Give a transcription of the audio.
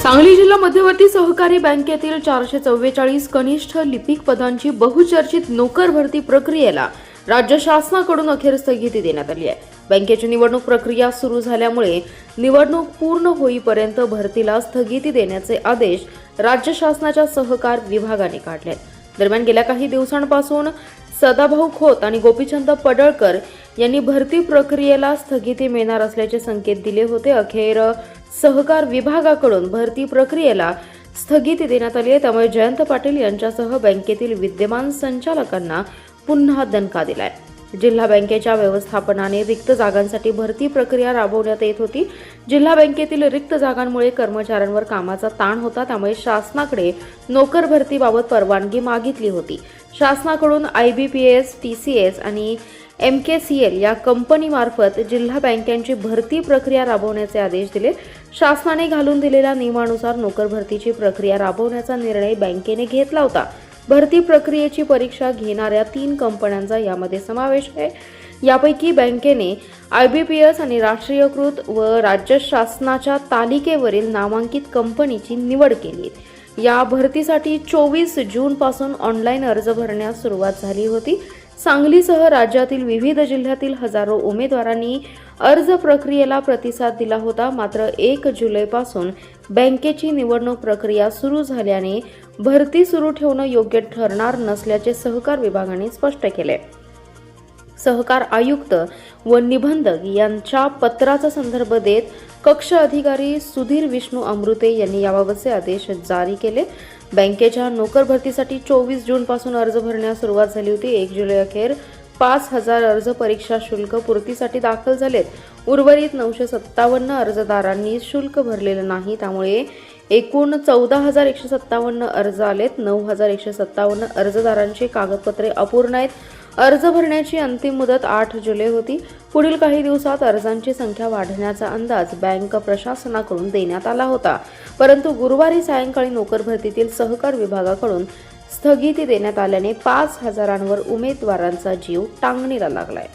सांगली जिल्हा मध्यवर्ती सहकारी बँकेतील 444 कनिष्ठ लिपिक पदांची बहुचर्चित नोकर भरती प्रक्रियेला राज्य शासनाकडून अखेर स्थगिती देण्यात आली आहे। बँकेची निवडणूक प्रक्रिया सुरू झाल्यामुळे निवडणूक पूर्ण होईपर्यंत भरतीला स्थगिती देण्याचे आदेश राज्य शासनाच्या सहकार विभागाने काढले आहेत। दरम्यान गेल्या काही दिवसांपासून सदाभाऊ खोत आणि गोपीचंद पडळकर यांनी भरती प्रक्रियेला स्थगिती मिळणार असल्याचे संकेत दिले होते। अखेर सहकार विभागाकडून भरती प्रक्रियेला स्थगिती देण्यात आली आहे। त्यामुळे जयंत पाटील यांच्यासह बँकेतील विद्यमान संचालकांना पुन्हा दणका दिलाय। जिल्हा बँकेच्या व्यवस्थापनाने रिक्त जागांसाठी भरती प्रक्रिया राबवण्यात येत होती। जिल्हा बँकेतील रिक्त जागांमुळे कर्मचाऱ्यांवर कामाचा ताण होता, त्यामुळे शासनाकडे नोकर भरतीबाबत परवानगी मागितली होती। शासनाकडून IBPS, TCS आणि MKCL या कंपनीमार्फत जिल्हा बँकांची भरती प्रक्रिया राबवण्याचे आदेश दिले। शासनाने घालून दिलेल्या नियमानुसार नोकर भरतीची प्रक्रिया राबवण्याचा निर्णय बँकेने घेतला होता। भरती प्रक्रियेची परीक्षा घेणाऱ्या 3 कंपन्यांचा यामध्ये समावेश आहे। यापैकी बँकेने IBPS आणि राष्ट्रीयकृत व राज्य शासनाच्या तालिकेवरील नामांकित कंपनीची निवड केली। या भरतीसाठी 24 जून पासून ऑनलाईन अर्ज भरण्यास सुरुवात झाली होती। सांगलीसह राज्यातील विविध जिल्ह्यातील हजारो उमेदवारांनी अर्ज प्रक्रियेला प्रतिसाद दिला होता। मात्र 1 जुलैपासून बँकेची निवडणूक प्रक्रिया सुरू झाल्याने भरती सुरू ठेवणं योग्य ठरणार नसल्याचे सहकार विभागाने स्पष्ट केले। सहकार आयुक्त व निबंधक यांच्या पत्राचा संदर्भ देत कक्ष अधिकारी सुधीर विष्णू अमृते यांनी याबाबतचे आदेश जारी केले। बँकेच्या नोकर भरतीसाठी 24 जून पासून अर्ज भरण्यास सुरुवात झाली होती। 1 जुलै अखेर 5000 अर्ज परीक्षा शुल्क पूर्तीसाठी दाखल झालेत। उर्वरित 957 अर्जदारांनी शुल्क भरलेलं नाही, त्यामुळे एकूण 14157 अर्ज आलेत। 9157 अर्जदारांची कागदपत्रे अपूर्ण आहेत। अर्ज भरण्याची अंतिम मुदत 8 जुलै होती। पुढील काही दिवसात अर्जांची संख्या वाढण्याचा अंदाज बँक प्रशासनाकडून देण्यात आला होता, परंतु गुरुवारी सायंकाळी नोकर भरतीतील सहकार विभागाकडून स्थगिती देण्यात आल्याने 5000 उमेदवारांचा जीव टांगणीला लागलाय।